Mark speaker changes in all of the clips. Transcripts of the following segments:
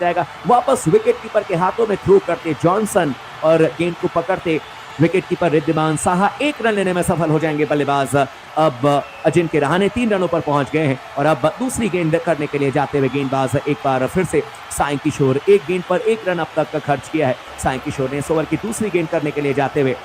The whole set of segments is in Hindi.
Speaker 1: जाएगा, वापस विकेटकीपर के हाथों में थ्रो करते जॉनसन और गेंद को पकड़ते विकेटकीपर रिद्धिमान साहा 1 रन लेने में सफल हो जाएंगे बल्लेबाज। अब अजिंक्य रहाणे 3 रनों पर पहुंच गए हैं और अब दूसरी गेंद करने के लिए जाते हुए गेंदबाज एक बार फिर से साई किशोर, 1 गेंद पर 1 रन अब तक खर्च किया है साई किशोर ने। इस ओवर की दूसरी गेंद करने के लिए जाते हुए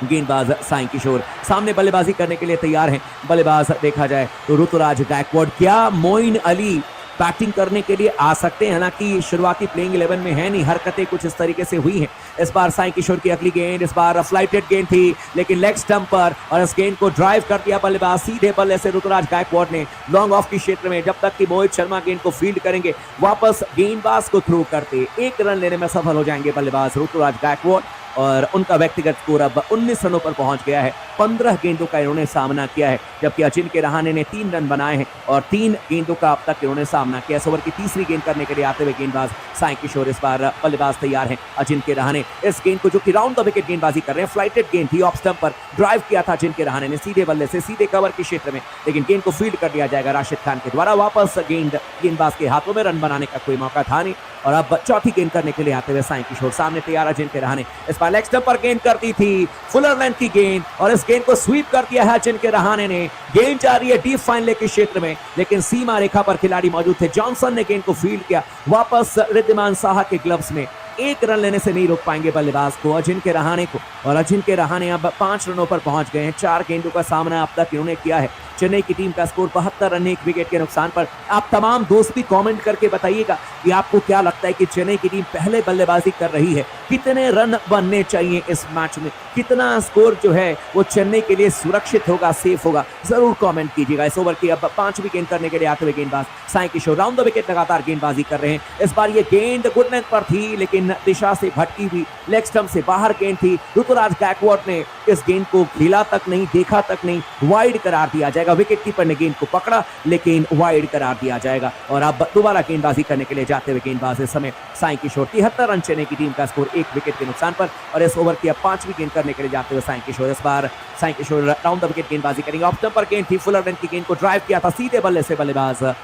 Speaker 1: गेंदबाज साई किशोर सामने बल्लेबाजी करने के लिए तैयार हैं। बल्लेबाज देखा जाए तो ऋतुराज गायकवाड़, क्या मोइन अली बैटिंग करने के लिए आ सकते हैं? हालांकि शुरुआती प्लेइंग 11 में है नहीं, हरकतें कुछ इस तरीके से हुई हैं। इस बार साई किशोर की अगली गेंद, इस बार फ्लाइटेड गेंद थी लेकिन लेग स्टंप पर, और इस गेंद को ड्राइव कर दिया बल्लेबाज सीधे बल्ले से ऋतुराज गायकवाड़ ने लॉन्ग ऑफ की क्षेत्र में। जब तक कि मोहित शर्मा गेंद को फील्ड करेंगे, वापस गेंदबाज को थ्रो करते 1 रन लेने में सफल हो जाएंगे बल्लेबाज ऋतुराज गायकवाड़ और उनका व्यक्तिगत स्कोर अब 19 रनों पर पहुंच गया है। 15 गेंदों का इन्होंने सामना किया है, जबकि अजिंक्य रहाणे ने 3 रन बनाए हैं और 3 गेंदों का अब तक इन्होंने सामना किया। इस ओवर की तीसरी गेंद करने के लिए आते हुए गेंदबाज साई किशोर, इस बार बल्लेबाज तैयार हैं अजिंक्य रहाणे। इस गेंद को जो कि राउंड द विकेट गेंदबाजी कर रहे हैं, फ्लाइटेड गेंद थी, ऑफ स्टंप पर ड्राइव किया था अजिंक्य रहाणे ने सीधे बल्ले से सीधे कवर के क्षेत्र में, लेकिन गेंद को फील्ड कर दिया जाएगा राशिद खान के द्वारा। वापस गेंदबाज के हाथों में, रन बनाने का कोई मौका था नहीं। और अब चौथी गेंद करने के लिए आते हुए साई किशोर सामने तैयार अजिंक्य रहाणे। इस बार लेग स्टंप पर गेंद करती थी, फुलर लेंथ की गेंद, और इस गेंद को स्वीप कर दिया है अजिंक्य रहाणे ने। गेंद जा रही है डीप फाइन लेग के क्षेत्र में, लेकिन सीमा रेखा पर खिलाड़ी मौजूद थे। जॉनसन ने गेंद को फील्ड किया, वापस रिद्धिमान साहा के ग्लव्स में। 1 रन लेने से नहीं रोक पाएंगे बल्लेबाज को, अजिंक्य रहाणे को, और अजिंक्य रहाणे अब 5 रनों पर पहुंच गए हैं। 4 गेंदों का सामना अब तक इन्होंने किया है। चेन्नई की टीम का स्कोर 72 रन 1 विकेट के नुकसान पर। आप तमाम दोस्त भी कमेंट करके बताइएगा कि आपको क्या लगता है कि चेन्नई की टीम पहले बल्लेबाजी कर रही है, कितने रन बनने चाहिए इस मैच में, कितना स्कोर जो है वो चेन्नई के लिए सुरक्षित होगा, सेफ होगा, जरूर कमेंट कीजिएगा। इस ओवर की अब 5वीं गेंद करने के लिए आते हुए गेंदबाज साई किशोर राउंड द विकेट लगातार गेंदबाजी कर रहे हैं। इस बार ये गेंद गुड लेंथ पर थी, लेकिन दिशा से भटकी हुई, लेग स्टंप से बाहर गेंद थी। ऋतुराज गायकवाड़ ने इस गेंद को खेला तक नहीं, देखा तक नहीं, वाइड करार दिया जाएगा। विकेटकीपर ने गेंद को पकड़ा लेकिन वाइड करार दिया जाएगा। और अब दोबारा गेंदबाजी करने के लिए जाते हुए गेंदबाज इस समय साई किशोर। 73 रन चेन्नई की टीम का स्कोर 1 विकेट के नुकसान पर। और इस ओवर की अब 5वीं गेंद करने के लिए जाते हुए साई किशोर, इस बार साई किशोर राउंड द विकेट गेंदबाजी करेंगे। ऑफ स्टंप पर गेंद थी, फुलर लेंथ की गेंद को ड्राइव किया था सीधे बल्ले से बल्लेबाज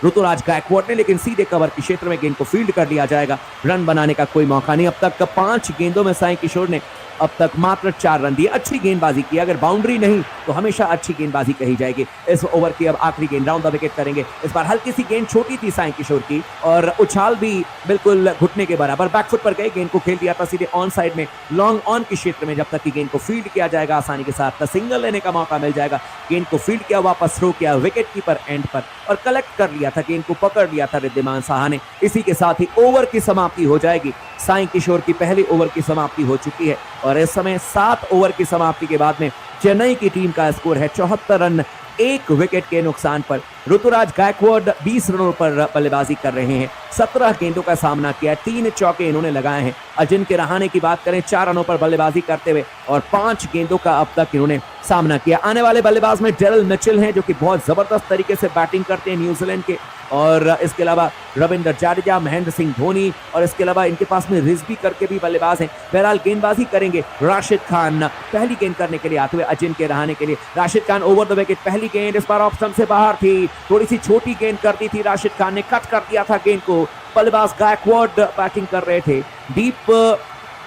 Speaker 1: ऋतुराज गायकवाड़ ने, लेकिन सीधे कवर के क्षेत्र में गेंद को फील्ड कर लिया जाएगा। रन बनाने का कोई मौका नहीं। अब तक 5 गेंदों में साई किशोर ने अब तक मात्र 4 रन दिए। अच्छी गेंदबाजी की, अगर बाउंड्री नहीं तो हमेशा अच्छी गेंदबाजी कही जाएगी। इस ओवर की अब आखिरी गेंद राउंड द विकेट करेंगे। इस बार हल्की सी गेंद छोटी थी साई किशोर की, और उछाल भी बिल्कुल घुटने के बराबर, बैकफुट पर गए, गेंद को खेल दिया था सीधे ऑन साइड में, लॉन्ग ऑन के क्षेत्र में। जब तक कि गेंद को फील्ड किया जाएगा आसानी के साथ, सिंगल लेने का मौका मिल जाएगा। गेंद को फील्ड किया, वापस थ्रो किया विकेट कीपर एंड पर, और कलेक्ट कर लिया था, गेंद को पकड़ लिया था रिद्धिमान साहा ने। इसी के साथ ही ओवर की समाप्ति हो जाएगी। साई किशोर की पहली ओवर की समाप्ति हो चुकी है और इस समय 7 ओवर की समाप्ति के बाद में चेन्नई की टीम का स्कोर है 74 रन 1 विकेट के नुकसान पर। ऋतुराज गायकवाड़ 20 रनों पर बल्लेबाजी कर रहे हैं। 17 गेंदों का सामना किया, 3 चौके इन्होंने लगाए हैं। अजिंक्य रहाणे की बात करें, 4 रनों पर बल्लेबाजी करते हुए और 5 गेंदों का अब तक इन्होंने सामना किया। आने वाले बल्लेबाज में डेरिल मिचेल हैं, जो कि बहुत जबरदस्त तरीके से बैटिंग करते हैं न्यूजीलैंड के, और इसके अलावा रविंद्र जाडेजा, महेंद्र सिंह धोनी, और इसके अलावा इनके पास में रिजवी करके भी बल्लेबाज हैं। बहरहाल गेंदबाजी करेंगे राशिद खान पहली गेंद करने के लिए आते हुए अजिंक्य रहाणे के लिए। Rashid Khan over the wicket, पहली गेंद इस बार ऑफ स्टंप से बाहर थी, थोड़ी सी छोटी गेंद कर दी थी राशिद खान ने, कट कर दिया था गेंद को। बल्लेबाज गायकवाड़ बैटिंग कर रहे थे डीप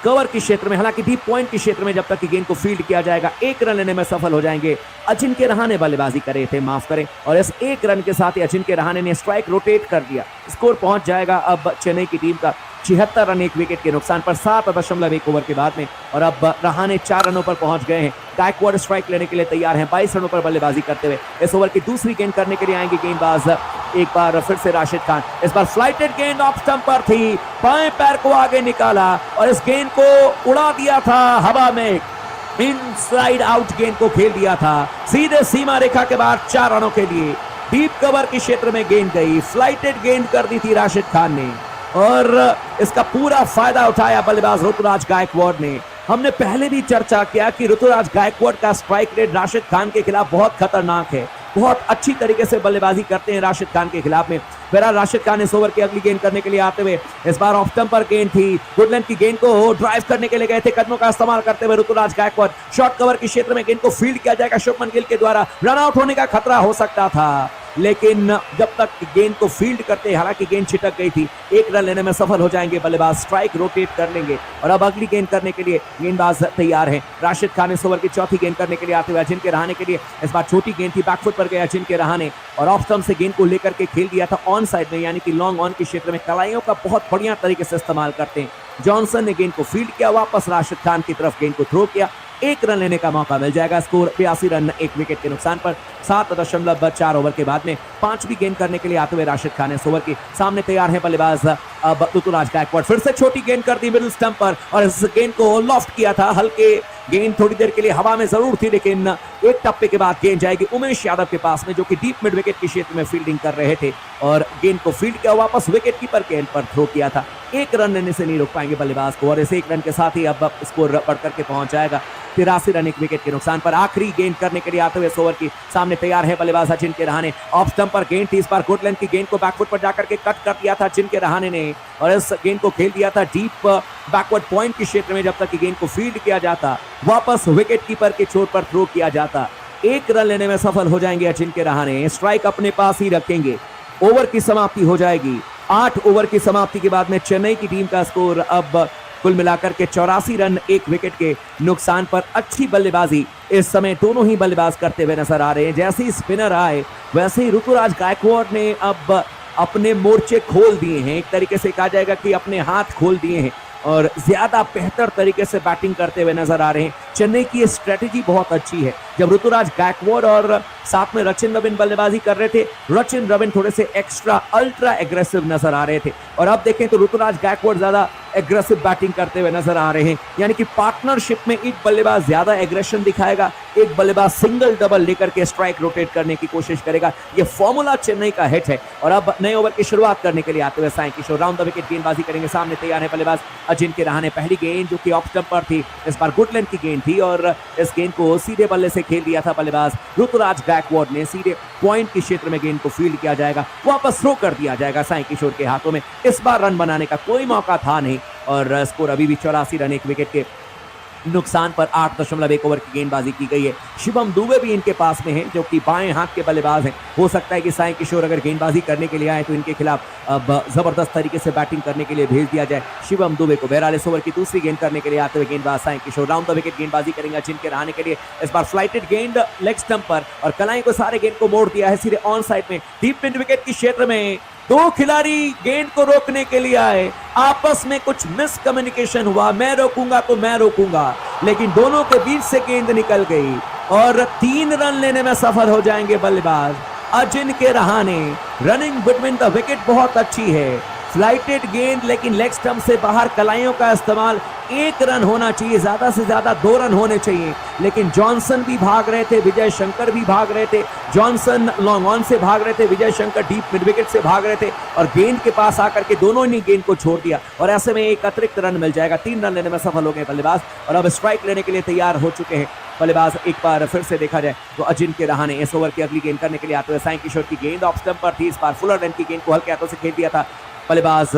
Speaker 1: कवर के क्षेत्र में, हालांकि डीप पॉइंट के क्षेत्र में। जब तक कि गेंद को फील्ड किया जाएगा 1 रन लेने में सफल हो जाएंगे। अजिंक्य रहाणे बल्लेबाजी कर रहे थे, माफ करें, और इस 1 रन के साथ ही अजिंक्य रहाणे ने स्ट्राइक रोटेट कर दिया। स्कोर पहुंच जाएगा अब चेन्नई की टीम का 76 रन 1 विकेट के नुकसान पर 7.1 ओवर के बाद में। और अब रहाणे 4 रनों पर पहुंच गए हैं। गायकवाड़ स्ट्राइक लेने के लिए तैयार हैं 22 रनों पर बल्लेबाजी करते हुए। इस ओवर की दूसरी गेंद करने के लिए आएंगे गेंदबाज एक बार फिर से राशिद खान। इस बार फ्लाइटेड गेंद ऑफ स्टंप पर थी, बाएं पैर को आगे निकाला और इस गेंद को उड़ा दिया था हवा में, इनसाइड आउट गेंद को खेल दिया था सीधे सीमा रेखा के बाहर 4 रनों के लिए। डीप कवर के क्षेत्र में गेंद गई, फ्लाइटेड गेंद कर दी थी राशिद खान ने, और इसका पूरा फायदा उठाया बल्लेबाज ऋतुराज गायकवाड़ ने। हमने पहले भी चर्चा किया कि ऋतुराज गायकवाड़ का स्ट्राइक रेट राशिद खान के खिलाफ बहुत खतरनाक है, बहुत अच्छी तरीके से बल्लेबाजी करते हैं राशिद खान के खिलाफ में। बहरहाल राशिद खान इस ओवर की अगली गेंद करने के लिए आते हुए, इस बार ऑफ स्टंप पर गेंद थी, गुड लेंथ की गेंद को ड्राइव करने के लिए गए थे, कदमों का इस्तेमाल करते हुए ऋतुराज गायकवाड़। शॉर्ट कवर के क्षेत्र में गेंद को फील्ड किया जाएगा शुभमन गिल के द्वारा, रन आउट होने का खतरा हो सकता था। लेकिन जब तक गेंद को फील्ड करते, हालांकि गेंद छिटक गई थी, एक रन लेने में सफल हो जाएंगे बल्लेबाज। स्ट्राइक रोटेट कर लेंगे और अब अगली गेंद करने के लिए गेंदबाज तैयार है। राशिद खान इस ओवर की चौथी गेंद करने के लिए आते हुए अजिंक्य रहाणे के लिए। इस बार छोटी गेंद थी, बैकफुट पर गया अजिंक्य रहाणे और ऑफ स्टंप से गेंद को लेकर के खेल दिया था ऑन साइड में, यानी कि लॉन्ग ऑन के क्षेत्र में। कलाइयों का बहुत बढ़िया तरीके से इस्तेमाल करते हैं। जॉनसन ने गेंद को फील्ड किया, वापस राशिद खान की तरफ गेंद को थ्रो किया, एक रन लेने का मौका मिल जाएगा। स्कोर 82 रन, एक विकेट के नुकसान पर। 7.4 ओवर के बाद में पांचवी गेंद करने के लिए आते हुए राशिद खान इस ओवर के सामने तैयार है बल्लेबाज अब ऋतुराज गायकवाड़। फिर से छोटी गेंद कर दी मिडिल स्टंप पर और इस गेंद को लॉफ्ट किया था। हल्के गेंद थोड़ी देर के लिए हवा में जरूर थी, लेकिन एक टप्पे के बाद गेंद जाएगी उमेश यादव के पास में, जो कि डीप मिड विकेट के क्षेत्र में फील्डिंग कर रहे थे और गेंद को फील्ड किया, वापस विकेट कीपर के एंड पर थ्रो किया था। एक रन लेने से नहीं रोक पाएंगे बल्लेबाज को और इस एक रन के साथ ही अब स्कोर बढ़कर के पहुंच जाएगा 83 रन, एक विकेट के नुकसान पर। आखिरी गेंद करने के लिए आते हुए इस ओवर की सामने तैयार है बल्लेबाज अजिंक्य रहाणे। ऑफ स्टंप पर गेंद थी, इस बार गुड लेंथ की गेंद को बैकफुट पर जाकर के कट कर दिया था अजिंक्य रहाणे ने और इस गेंद को खेल दिया था डीप बैकवर्ड पॉइंट के क्षेत्र में। जब तक कि गेंद को फील्ड किया जाता, वापस विकेट कीपर के छोर पर थ्रो किया जाता। एक रन लेने में सफल हो जाएंगे अजिंक्य रहाणे। स्ट्राइक अपने पास ही रखेंगे। ओवर की समाप्ति हो जाएगी। 8 ओवर की समाप्ति के बाद में चेन्नई की टीम का स्कोर अब कुल मिलाकर के 84 रन, एक विकेट के नुकसान पर। अच्छी बल्लेबाजी इस समय दोनों ही बल्लेबाज करते हुए नजर आ रहे हैं। जैसे ही स्पिनर आए वैसे ही ऋतुराज गायकवाड़ ने अब अपने मोर्चे खोल दिए हैं, एक तरीके से कहा जाएगा कि अपने हाथ खोल दिए हैं और ज्यादा बेहतर तरीके से बैटिंग करते हुए नजर आ रहे हैं। चेन्नई की स्ट्रेटेजी बहुत अच्छी है। जब ऋतुराज गायकवाड़ और साथ में रचिन रविन बल्लेबाजी कर रहे थे, रचिन रविन थोड़े से एक्स्ट्रा अल्ट्रा एग्रेसिव नजर आ रहे थे और अब देखें तो ऋतुराज गायकवाड़ ज्यादा एग्रेसिव बैटिंग करते हुए नजर आ रहे हैं। यानी कि पार्टनरशिप में एक बल्लेबाज ज्यादा एग्रेशन दिखाएगा, एक बल्लेबाज सिंगल डबल लेकर के स्ट्राइक रोटेट करने की कोशिश करेगा। यह फॉर्मूला चेन्नई का हिट है और अब नए ओवर की शुरुआत करने के लिए आते हुए साई किशोर राउंड द विकेट गेंदबाजी करेंगे। सामने तैयार है बल्लेबाज अजिंक्य रहाणे। पहली गेंद जो कि ऑफ स्टंप पर थी, इस बार गुड लेंथ की गेंद थी और इस गेंद को सीधे बल्ले से खेल दिया था बल्लेबाज ऋतुराज गायकवाड़ ने। सीधे पॉइंट के क्षेत्र में गेंद को फील्ड किया जाएगा, वापस थ्रो कर दिया जाएगा साई किशोर के हाथों में। इस बार रन बनाने का कोई मौका था नहीं और स्कोर अभी भी 84 रन, एक विकेट के नुकसान पर। 8.1 ओवर की गेंदबाजी की गई है। शिवम दुबे भी इनके पास में है, जो कि बाएं हाथ के बल्लेबाज हैं। हो सकता है कि साई किशोर अगर गेंदबाजी करने के लिए आए तो इनके खिलाफ अब जबरदस्त तरीके से बैटिंग करने के लिए भेज दिया जाए शिवम दुबे को। 42 ओवर की दूसरी गेंद करने के लिए आते हुए गेंदबाज साई किशोर राउंड द विकेट गेंदबाजी करेंगे अजिंक्य रहाणे के लिए। इस बार फ्लाइटेड गेंद लेग स्टंप पर और कलाई को सारे गेंद को मोड़ दिया है सीधे ऑन साइड में डीप मिड विकेट के क्षेत्र में। दो खिलाड़ी गेंद को रोकने के लिए आए, आपस में कुछ मिसकम्युनिकेशन हुआ, मैं रोकूंगा तो मैं रोकूंगा, लेकिन दोनों के बीच से गेंद निकल गई और 3 रन लेने में सफल हो जाएंगे बल्लेबाज Ajinkya Rahane. Running between the wicket बहुत अच्छी है। फ्लाइटेड गेंद लेकिन लेग स्टंप से बाहर, कलाइयों का इस्तेमाल। 1 रन होना चाहिए, ज्यादा से ज्यादा 2 रन होने चाहिए, लेकिन जॉनसन भी भाग रहे थे, विजय शंकर भी भाग रहे थे। जॉनसन लॉन्ग ऑन से भाग रहे थे, Vijay Shankar deep mid wicket से भाग रहे थे और गेंद के पास आकर के दोनों ने गेंद को छोड़ दिया और ऐसे में एक अतिरिक्त रन मिल जाएगा। 3 रन लेने में सफल हो गए बल्लेबाज और अब स्ट्राइक लेने के लिए तैयार हो चुके हैं बल्लेबाज। एक बार फिर से देखा जाए तो अजिंक्य रहाणे इस ओवर की अगली गेंद करने के लिए आते हुए साई किशोर की गेंद ऑफ स्टंप पर थी। इस बार फुलर लेंथ की गेंद को हल्के हाथों से खेल दिया था बल्लेबाज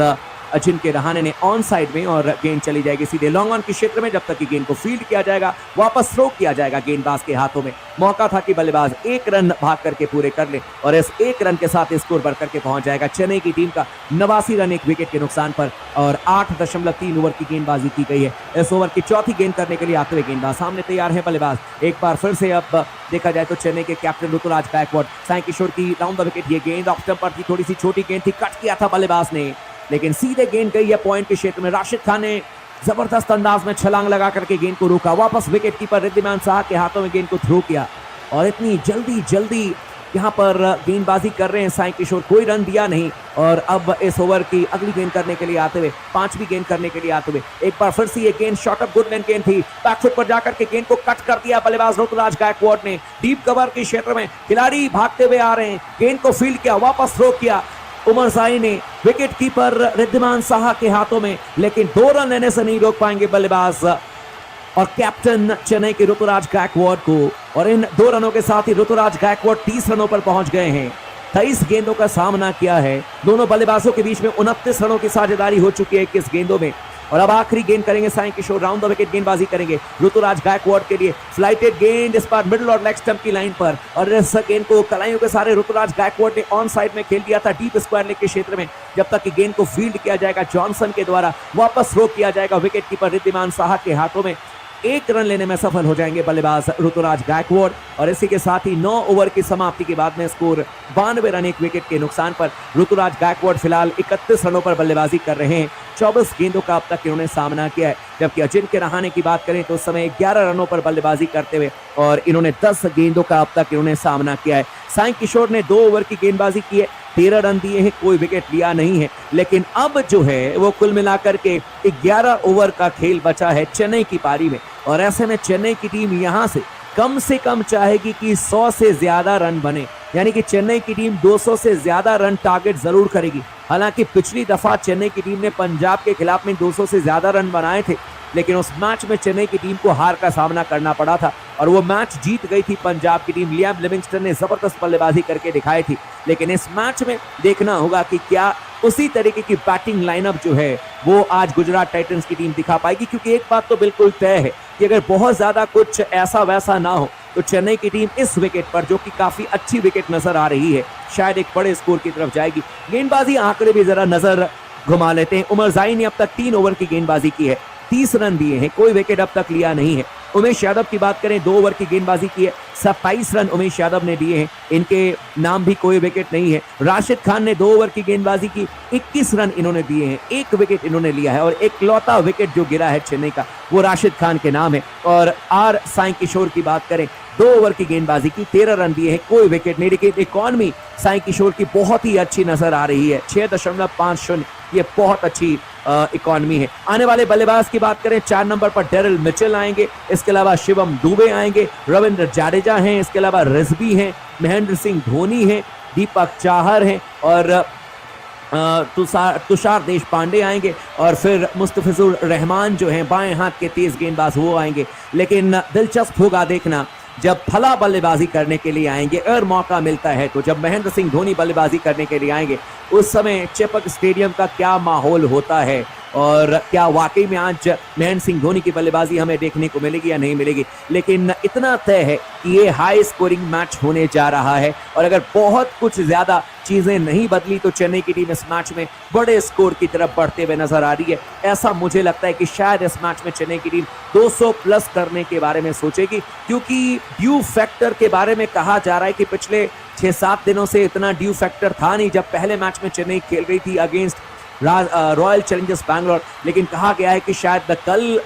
Speaker 1: अजिंक्य रहाणे ने ऑन साइड में और गेंद चली जाएगी सीधे लॉन्ग ऑन के क्षेत्र में। जब तक कि गेंद को फील्ड किया जाएगा, वापस थ्रो किया जाएगा गेंदबाज के हाथों में। मौका था कि बल्लेबाज 1 रन भाग करके पूरे कर ले और इस 1 रन के साथ स्कोर बढ़ करके पहुंच जाएगा चेन्नई की टीम का 89 रन, 1 विकेट के नुकसान पर और 8.3 ओवर की गेंदबाजी की गई है। इस ओवर की चौथी गेंद करने के लिए आते हुए गेंदबाज सामने तैयार है बल्लेबाज। एक बार फिर से अब देखा जाए तो चेन्नई के कैप्टन ऋतुराज गायकवाड़। साई किशोर की राउंड द विकेट ये गेंद ऑफ स्टंप पर थी, थोड़ी सी छोटी गेंद थी, कट किया था बल्लेबाज ने, लेकिन सीधे गेंद गई है पॉइंट के क्षेत्र में। राशिद खान ने जबरदस्त अंदाज में छलांग लगा करके गेंद को रोका, वापस विकेट कीपर रिद्धिमान साहा के हाथों में गेंद को थ्रो किया और इतनी जल्दी यहां पर गेंदबाजी कर रहे हैं साई किशोर, कोई रन दिया नहीं। और अब इस ओवर की अगली गेंद करने के लिए आते हुए, 5वीं गेंद करने के लिए आते हुए एक बार फिर से ये गेंद शॉर्ट अप गुड लेंथ गेंद थी, बैकफुट पर जाकर के गेंद को कट कर दिया बल्लेबाज ऋतुराज गायकवाड़ ने। डीप कवर के क्षेत्र में खिलाड़ी भागते हुए आ रहे हैं, गेंद को फील्ड किया, वापस थ्रो किया उमर साई ने, विकेट कीपर रिद्धिमान साहा के हाथों में, लेकिन 2 रन लेने से नहीं रोक पाएंगे बल्लेबाज और कैप्टन चेन्नई के ऋतुराज गायकवाड़ को। और इन 2 रनों के साथ ही ऋतुराज गायकवाड़ 30 रनों पर पहुंच गए हैं। 23 गेंदों का सामना किया है दोनों बल्लेबाजों के बीच में। 29 रनों की साझेदारी हो चुकी है 21 गेंदों में और अब आखिरी गेंद करेंगे साई किशोर, राउंड द विकेट गेंदबाजी करेंगे ऋतुराज गायकवाड़ के लिए। फ्लाइटेड गेंद इस बार मिडिल और लेग स्टंप की लाइन पर, और इस गेंद को कलाइयों के सारे ऋतुराज गायकवाड़ ने ऑन साइड में खेल दिया था डीप स्क्वायर लेग के क्षेत्र में, जब तक कि गेंद को फील्ड किया जाएगा जॉनसन के द्वारा, वापस थ्रो किया जाएगा विकेट कीपर रिद्धिमान साहा के हाथों में। 1 रन लेने में सफल हो जाएंगे बल्लेबाज ऋतुराज गायकवाड़, और इसी के साथ ही 9 ओवर की समाप्ति के बाद में स्कोर 92 रन 1 विकेट के नुकसान पर। ऋतुराज गायकवाड़ फिलहाल 31 रनों पर बल्लेबाजी कर रहे हैं, 24 गेंदों का अब तक इन्होंने सामना किया है, जबकि अजिंक्य रहाणे की बात करें तो उस समय 11 रनों पर बल्लेबाजी करते हुए और इन्होंने 10 गेंदों का अब तक इन्होंने सामना किया है। साई किशोर ने 2 ओवर की गेंदबाजी की है, 13 रन दिए हैं, कोई विकेट लिया नहीं है, लेकिन अब जो है वो कुल मिलाकर के 11 ओवर का खेल बचा है चेन्नई की पारी में, और ऐसे में चेन्नई की टीम यहां से कम चाहेगी कि 100 से ज्यादा रन बने, यानी कि चेन्नई की टीम 200 से ज्यादा रन टारगेट जरूर करेगी। हालांकि पिछली दफा चेन्नई की टीम ने पंजाब के खिलाफ में 200 से ज्यादा रन बनाए थे, लेकिन उस मैच में चेन्नई की टीम को हार का सामना करना पड़ा था और वो मैच जीत गई थी पंजाब की टीम। लियाम लिविंगस्टन ने जबरदस्त बल्लेबाजी करके दिखाई थी, लेकिन इस मैच में देखना होगा कि क्या उसी तरीके की बैटिंग लाइनअप जो है वो आज गुजरात टाइटंस की टीम दिखा पाएगी, क्योंकि एक बात तो बिल्कुल तय है कि अगर बहुत ज्यादा कुछ ऐसा वैसा ना हो तो चेन्नई की टीम इस विकेट पर, जो कि काफी अच्छी विकेट नजर आ रही है, शायद एक बड़े स्कोर की तरफ जाएगी। गेंदबाजी आंकड़े भी जरा नजर घुमा लेते हैं। उमर जाई ने अब तक 3 ओवर की गेंदबाजी की है, 30 रन दिए हैं, कोई विकेट अब तक लिया नहीं है। उमेश यादव की बात करें, 2 ओवर की गेंदबाजी की है, 27 रन उमेश यादव ने दिए हैं, इनके नाम भी कोई विकेट नहीं है। राशिद खान ने 2 ओवर की गेंदबाजी की, 21 रन इन्होंने दिए हैं, 1 विकेट इन्होंने लिया है, और इकलौता विकेट जो गिरा है चेन्नई का वो राशिद खान के नाम है। और आर साई किशोर की बात करें, 2 ओवर की गेंदबाजी की, 13 रन दिए हैं, कोई विकेट नहीं। लेकिन इकॉनमी साई किशोर की बहुत ही अच्छी नजर आ रही है, 6.50, ये बहुत अच्छी इकॉनमी है। आने वाले बल्लेबाज की बात करें, 4 नंबर पर डेरिल मिचेल आएंगे, इसके अलावा शिवम दुबे आएंगे, रविंद्र जाडेजा हैं, इसके अलावा रिजवी हैं, महेंद्र सिंह धोनी हैं, दीपक चाहर हैं, और तुषार देश पांडे आएंगे, और फिर मुस्तफिजुर रहमान जो हैं बाएं हाथ के तेज गेंदबाज वो आएंगे। लेकिन दिलचस्प होगा देखना जब फला बल्लेबाजी करने के लिए आएंगे, अगर मौका मिलता है तो, जब महेंद्र सिंह धोनी बल्लेबाजी करने के लिए आएंगे, उस समय चेपक स्टेडियम का क्या माहौल होता है, और क्या वाकई में आज महेंद्र सिंह धोनी की बल्लेबाजी हमें देखने को मिलेगी या नहीं मिलेगी। लेकिन इतना तय है कि ये हाई स्कोरिंग मैच होने जा रहा है, और अगर बहुत कुछ ज्यादा चीजें नहीं बदली तो चेन्नई की टीम इस मैच में बड़े स्कोर की तरफ बढ़ते हुए नजर आ रही है। ऐसा मुझे लगता है कि शायद इस मैच में चेन्नई की टीम 200 प्लस करने के बारे में सोचेगी, क्योंकि ड्यू फैक्टर के बारे में कहा जा रहा है कि पिछले 6-7 दिनों से इतना ड्यू फैक्टर था नहीं जब पहले मैच में चेन्नई खेल रही थी अगेंस्ट रॉयल चैलेंजर्स बैंगलोर, लेकिन कहा गया है कि शायद कल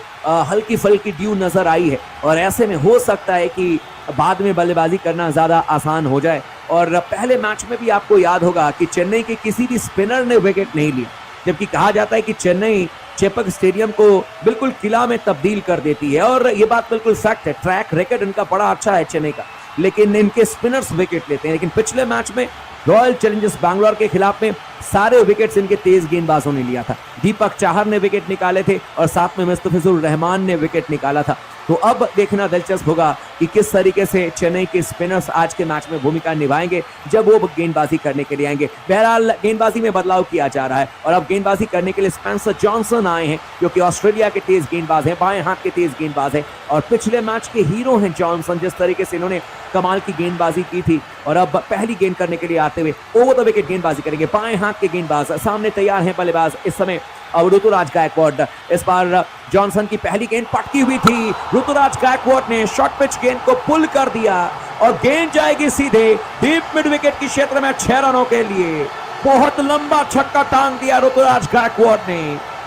Speaker 1: हल्की फुल्की ड्यू नजर आई है, और ऐसे में हो सकता है कि बाद में बल्लेबाजी करना ज्यादा आसान हो जाए। और पहले मैच में भी आपको याद होगा कि चेन्नई के किसी भी स्पिनर ने विकेट नहीं लिया, जबकि कहा जाता है कि चेन्नई चेपक स्टेडियम को बिल्कुल किला में तब्दील कर देती है, और ये बात बिल्कुल फैक्ट है। ट्रैक रिकॉर्ड इनका बड़ा अच्छा है चेन्नई का, लेकिन इनके स्पिनर्स विकेट लेते हैं। लेकिन पिछले मैच में रॉयल चैलेंजर्स बैंगलोर के खिलाफ में सारे विकेट्स इनके तेज गेंदबाजों ने लिया था। दीपक चाहर ने विकेट निकाले थे, और साथ में मुस्तफिजुर रहमान ने विकेट निकाला था। तो अब देखना दिलचस्प होगा कि किस तरीके से चेन्नई के स्पिनर्स आज के मैच में भूमिका निभाएंगे जब वो गेंदबाजी करने के लिए आएंगे। बहरहाल गेंदबाजी में बदलाव किया जा रहा है, और अब गेंदबाजी करने के लिए स्पेंसर जॉनसन आए हैं, जो कि ऑस्ट्रेलिया के तेज गेंदबाज हैं, बाएं हाथ के तेज गेंदबाज हैं, और पिछले मैच के हीरो हैं जॉनसन। जिस तरीके से इन्होंने कमाल की गेंदबाजी की थी, और अब पहली गेंद करने के लिए आते हुए ओवर द विकेट गेंदबाजी करेंगे बाएं हाथ के गेंदबाज। सामने तैयार हैं बल्लेबाज इस समय अब ऋतुराज गायकवाड़। इस बार जॉनसन की पहली गेंद पटकी हुई थी, ऋतुराज गायकवाड़ ने शॉर्ट पिच गेंद को पुल कर दिया, और गेंद जाएगी सीधे डीप मिड विकेट के क्षेत्र में 6 रनों के लिए। बहुत लंबा छक्का टांग दिया ऋतुराज गायकवाड़ ने।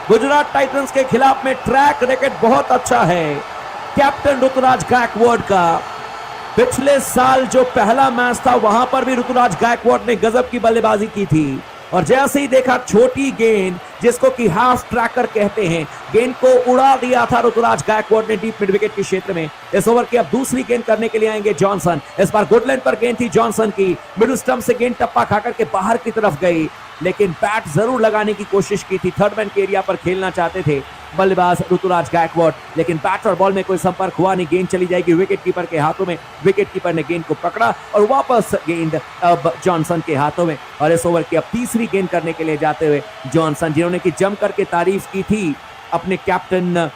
Speaker 1: गुजरात टाइटंस के खिलाफ में ट्रैक रिकॉर्ड बहुत अच्छा है कैप्टन ऋतुराज गायकवाड़ का। पिछले साल जो पहला मैच था वहां पर भी ऋतुराज गायकवाड़ ने गजब की बल्लेबाजी की थी, और जैसे ही देखा छोटी गेंद जिसको कि हाफ ट्रैकर कहते हैं, गेंद को उड़ा दिया था ऋतुराज गायकवाड़ ने डीप मिड विकेट के क्षेत्र में। इस ओवर की अब दूसरी गेंद करने के लिए आएंगे जॉनसन। इस बार गुडलैंड पर गेंद थी जॉनसन की, मिडिल स्टंप से गेंद टप्पा खाकर के बाहर की तरफ गई, लेकिन बैट जरूर लगाने की कोशिश की थी, थर्ड मैन के एरिया पर खेलना चाहते थे बल्लेबाज ऋतुराज गायकवाड़, लेकिन बैट और बॉल में कोई संपर्क हुआ नहीं। गेंद चली जाएगी विकेट कीपर के हाथों में। विकेट कीपर ने गेंद को पकड़ा और वापस गेंद अब जॉनसन के हाथों में, और इस ओवर की अब तीसरी गेंद करने के लिए जाते हुए जॉनसन, जिन्होंने की जम करके तारीफ की थी अपने कैप्टन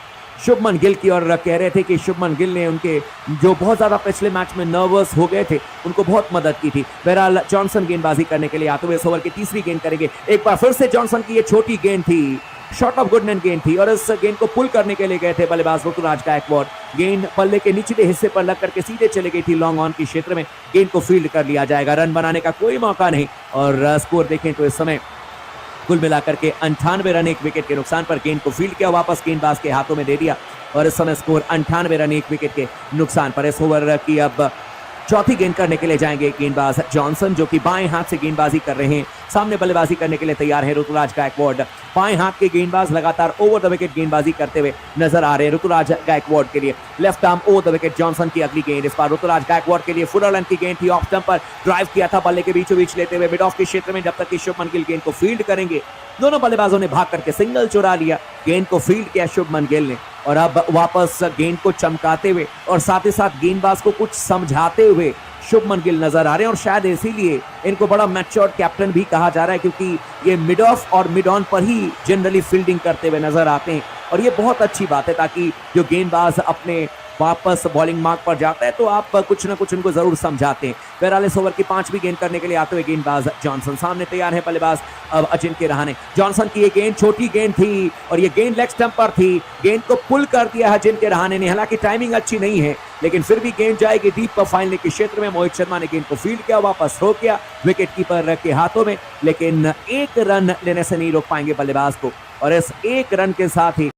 Speaker 1: शुभमन गिल की, और कह रहे थे कि शुभमन गिल ने उनके जो बहुत ज्यादा पिछले मैच में नर्वस हो गए थे उनको बहुत मदद की थी। बहरहाल जॉनसन गेंदबाजी करने के लिए आते हुए इस ओवर की तीसरी गेंद करेंगे। एक बार फिर से जॉनसन की ये छोटी गेंद थी, शॉट ऑफ गुडमैन गेंद थी, और इस गेंद को पुल करने के लिए गए थे बल्लेबाज ऋतुराज गायकवाड़। गेंद पल्ले के निचले हिस्से पर लग करके सीधे चले गई थी लॉन्ग ऑन के क्षेत्र में। गेंद को फील्ड कर लिया जाएगा, रन बनाने का कोई मौका नहीं। और स्कोर देखें तो इस समय कुल मिलाकर के 98 रन, 1 विकेट के नुकसान पर। गेंद को फील्ड किया, वापस गेंदबाज के हाथों में दे दिया, और इस समय स्कोर 98 रन, 1 विकेट के नुकसान पर। इस ओवर की अब चौथी गेंद करने के लिए जाएंगे गेंदबाज जॉनसन, जो कि बाएं हाथ से गेंदबाजी कर रहे हैं। सामने बल्लेबाजी करने के लिए तैयार है ऋतुराज गायकवाड़। बाएं हाथ के गेंदबाज लगातार ओवर द विकेट गेंदबाजी करते हुए नजर आ रहे हैं ऋतुराज गायकवाड़ के लिए। Left arm over the wicket Johnson की अगली गेंद, इस बार ऋतुराज गायकवाड़ के लिए फुल रन की गेंद थी। ऑफ स्टंप पर ड्राइव किया था, बल्ले के बीचों बीच लेते हुए मिड ऑफ के क्षेत्र में, जब तक कि शुभमन गिल गेंद को फील्ड करेंगे। दोनों बल्लेबाजों ने भाग करके सिंगल चुरा लिया, गेंद को फील्ड किया शुभमन गिल ने, और अब वापस गेंद को चमकाते हुए और साथ ही साथ गेंदबाज को कुछ समझाते हुए शुभमन गिल नजर आ रहे हैं। और शायद इसीलिए इनको बड़ा मैच्योर्ड कैप्टन भी कहा जा रहा है, क्योंकि ये मिड ऑफ और मिड ऑन पर ही जनरली फील्डिंग करते हुए नजर आते हैं, और ये बहुत अच्छी बात है, ताकि जो गेंदबाज अपने वापस बॉलिंग मार्क पर जाता है तो आप कुछ ना कुछ उनको जरूर समझाते हैं। बहरहाल इस ओवर की 5वीं गेंद करने के लिए आते हुए गेंदबाज जॉनसन। सामने तैयार है बल्लेबाज अब अजिंक्य रहाणे। जॉनसन की ये गेंद छोटी गेंद थी, और ये गेंद लेग स्टंप पर थी। गेंद को पुल कर दिया है अजिंक्य रहाणे ने, हालांकि टाइमिंग अच्छी नहीं है, लेकिन फिर भी गेंद जाएगी डीप पर फाइनल के क्षेत्र में। मोहित शर्मा ने गेंद को फील्ड किया, वापस थ्रो किया विकेट कीपर के हाथों में, लेकिन 1 रन लेने से नहीं रोक पाएंगे बल्लेबाज को। और इस 1 रन के साथ ही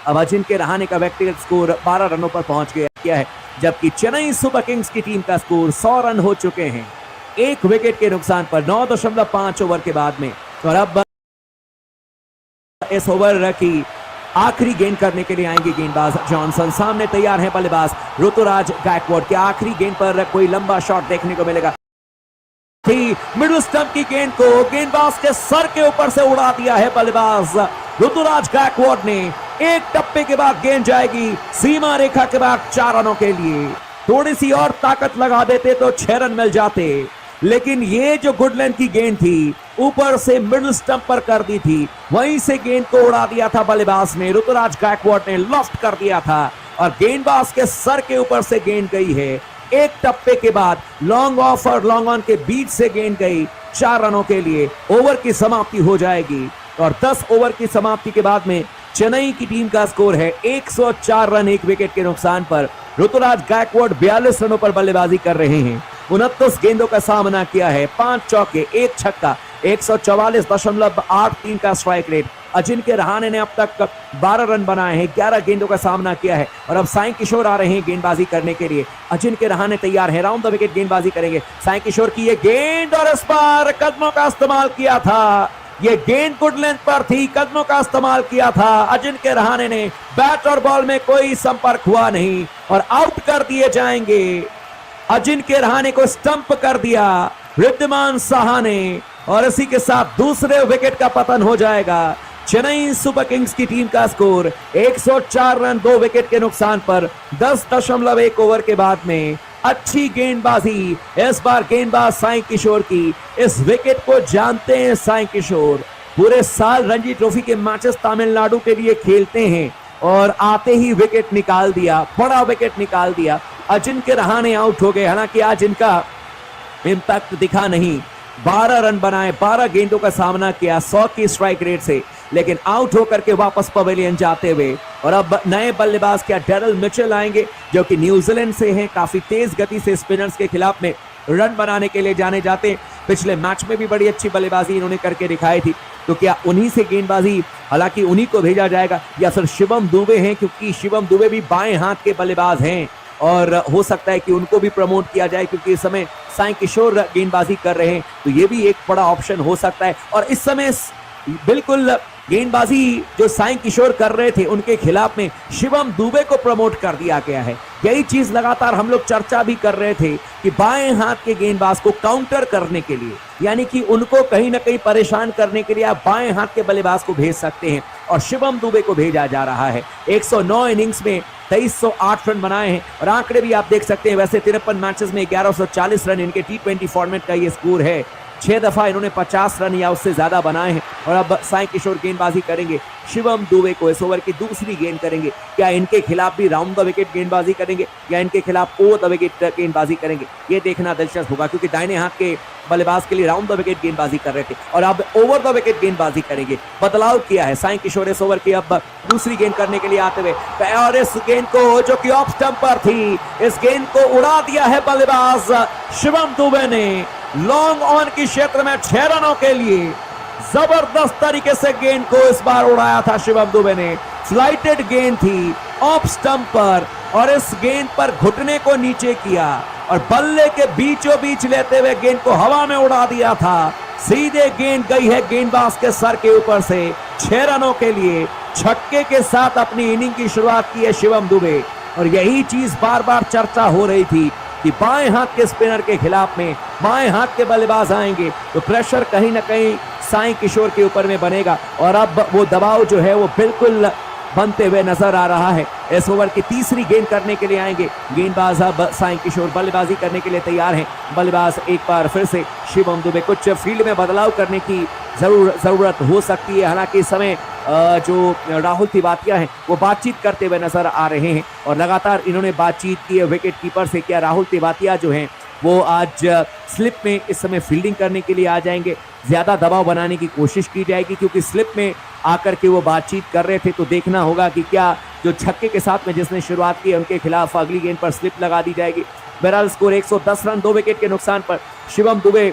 Speaker 1: अब अजिंक्य रहाणे का व्यक्तिगत स्कोर 12 रनों पर पहुंच गया है, जबकि चेन्नई सुपर किंग्स की टीम का स्कोर 100 रन हो चुके हैं 1 विकेट के नुकसान पर 9.5 ओवर के बाद में। और अब इस ओवर की आखिरी गेंद करने के लिए आएंगे गेंदबाज जॉनसन। सामने तैयार है बल्लेबाज ऋतुराज गायकवाड़। क्या आखिरी गेंद पर कोई लंबा शॉट देखने को मिलेगा? मिडिल स्टंप की गेंद को गेंदबाज के सर के ऊपर से उड़ा दिया है बल्लेबाज ऋतुराज गायकवाड़ ने। एक टप्पे के बाद गेंद जाएगी सीमा रेखा के बाद 4 रनों के लिए। थोड़ी सी और ताकत लगा देते तो 6 रन मिल जाते, लेकिन ये जो गुडलैंड की गेंद थी ऊपर से मिडिल स्टंप पर कर दी थी, वहीं से गेंद को उड़ा दिया था बल्लेबाज ने। ऋतुराज गायकवाड़ ने लॉफ्ट कर दिया था, और गेंदबाज के सर के ऊपर से गेंद गई है। एक टप्पे के बाद लॉन्ग ऑफ और लॉन्ग ऑन के बीच से गेंद गई 4 रनों के लिए। ओवर की समाप्ति हो जाएगी, और 10 ओवर की समाप्ति के बाद में चेन्नई की टीम का स्कोर है 104 रन 1 विकेट के नुकसान पर। ऋतुराज गायकवाड़ 42 रनों पर बल्लेबाजी कर रहे हैं। 29 गेंदों का सामना किया है, 5 चौके 1 छक्का, 144.83 का स्ट्राइक रेट। अजिंक्य रहाणे ने अब तक 12 रन बनाए हैं, 11 गेंदों का सामना किया है। और अब साई किशोर आ रहे हैं गेंदबाजी करने के लिए। अजिंक्य रहाणे तैयार है, राउंड द विकेट गेंदबाजी करेंगे। साई किशोर की ये गेंद, और इस बार कदमों का इस्तेमाल किया था। ये गेंद गुड लेंथ पर थी, कदमों का इस्तेमाल किया था अजिंक्य रहाणे ने। बैट और बॉल में कोई संपर्क हुआ नहीं, और आउट कर दिए जाएंगे। अजिंक्य रहाणे को स्टंप कर दिया रिद्धिमान साहा ने, और इसी के साथ दूसरे विकेट का पतन हो जाएगा। चेन्नई सुपर किंग्स की टीम का स्कोर 104 रन 2 विकेट के नुकसान पर 10.1 ओवर के बाद में। अच्छी गेंदबाजी इस बार गेंदबाज साई किशोर की। इस विकेट को जानते हैं साई किशोर, पूरे साल रणजी ट्रॉफी के मैचेस तमिलनाडु के लिए खेलते हैं, और आते ही विकेट निकाल दिया, बड़ा विकेट निकाल दिया। अजिंक्य रहाणे आउट हो गए, हालांकि आज इनका इंपैक्ट दिखा नहीं। 12 रन बनाए, 12 गेंदों का सामना किया 100 की स्ट्राइक रेट से, लेकिन आउट होकर के वापस पवेलियन जाते हुए। और अब नए बल्लेबाज क्या डेरिल मिचेल आएंगे, जो कि न्यूजीलैंड से हैं। काफी तेज गति से स्पिनर्स के खिलाफ में रन बनाने के लिए जाने जाते। पिछले मैच में भी बड़ी अच्छी बल्लेबाजी इन्होंने करके दिखाई थी, तो क्या उन्हीं से गेंदबाजी, हालांकि उन्हीं को भेजा जाएगा, या फिर शिवम दुबे हैं, क्योंकि शिवम दुबे भी बाएं हाथ के बल्लेबाज हैं, और हो सकता है कि उनको भी प्रमोट किया जाए, क्योंकि इस समय साई किशोर गेंदबाजी कर रहे हैं, तो ये भी एक बड़ा ऑप्शन हो सकता है। और इस समय बिल्कुल गेंदबाजी जो साई किशोर कर रहे थे उनके खिलाफ में शिवम दुबे को प्रमोट कर दिया गया है। यही चीज लगातार हम लोग चर्चा भी कर रहे थे कि बाएं हाथ के गेंदबाज को काउंटर करने के लिए, यानी कि उनको कहीं ना कहीं परेशान करने के लिए आप बाएं हाथ के बल्लेबाज को भेज सकते हैं, और शिवम दुबे को भेजा जा रहा है। 109 इनिंग्स में 2308 रन बनाए हैं, और आंकड़े भी आप देख सकते हैं। वैसे 53 मैचेस में 1140 रन इनके T20 फॉर्मेट का ये स्कोर है। 6 दफा इन्होंने 50 रन या उससे ज्यादा बनाए हैं। और अब साई किशोर गेंदबाजी करेंगे, शिवम दुबे को इस ओवर की दूसरी गेंद करेंगे। क्या इनके खिलाफ भी राउंड द विकेट गेंदबाजी करेंगे या इनके खिलाफ ओवर द विकेट गेंदबाजी करेंगे, ये देखना दिलचस्प होगा, क्योंकि दाहिने हाथ के बल्लेबाज के लिए राउंड द विकेट गेंदबाजी कर रहे थे और अब ओवर द विकेट गेंदबाजी करेंगे। बदलाव किया है साई किशोर इस ओवर की अब दूसरी गेंद करने के लिए आते हुए, और इस गेंद को जो कि ऑफ स्टंप पर थी, इस गेंद को उड़ा दिया है बल्लेबाज शिवम दुबे ने। लॉन्ग ऑन की क्षेत्र में 6 रनों के लिए जबरदस्त तरीके से गेंद को इस बार उड़ाया था शिवम दुबे ने। फ्लाइटेड गेंद थी ऑफ स्टंप पर और इस गेंद पर घुटने को नीचे किया और बल्ले के बीचों बीच लेते हुए गेंद को हवा में उड़ा दिया था। सीधे गेंद गई है गेंदबाज के सर के ऊपर से। 6 रनों के लिए छक्के के साथ अपनी इनिंग की शुरुआत की है शिवम दुबे। और यही चीज बार बार चर्चा हो रही थी कि बाएं हाथ के स्पिनर के खिलाफ में बाएं हाथ के बल्लेबाज आएंगे तो प्रेशर कहीं ना कहीं साई किशोर के ऊपर में बनेगा, और अब वो दबाव जो है वो बिल्कुल बनते हुए नजर आ रहा है। इस ओवर की तीसरी गेंद करने के लिए आएंगे गेंदबाज। अब साई किशोर बल्लेबाजी करने के लिए तैयार हैं। बल्लेबाज एक बार फिर से शिवम दुबे। कुछ फील्ड में बदलाव करने की जरूरत हो सकती है, हालांकि इस समय जो राहुल तिवातिया हैं वो बातचीत करते हुए नजर आ रहे हैं और लगातार इन्होंने बातचीत की है विकेट कीपर से। क्या राहुल तिवातिया जो हैं वो आज स्लिप में इस समय फील्डिंग करने के लिए आ जाएंगे? ज्यादा दबाव बनाने की कोशिश की जाएगी, क्योंकि स्लिप में आकर के वो बातचीत कर रहे थे, तो देखना होगा कि क्या जो छक्के के साथ में जिसने शुरुआत की है उनके खिलाफ अगली गेंद पर स्लिप लगा दी जाएगी। बहरहाल स्कोर 110 रन 2 विकेट के नुकसान पर शिवम दुबे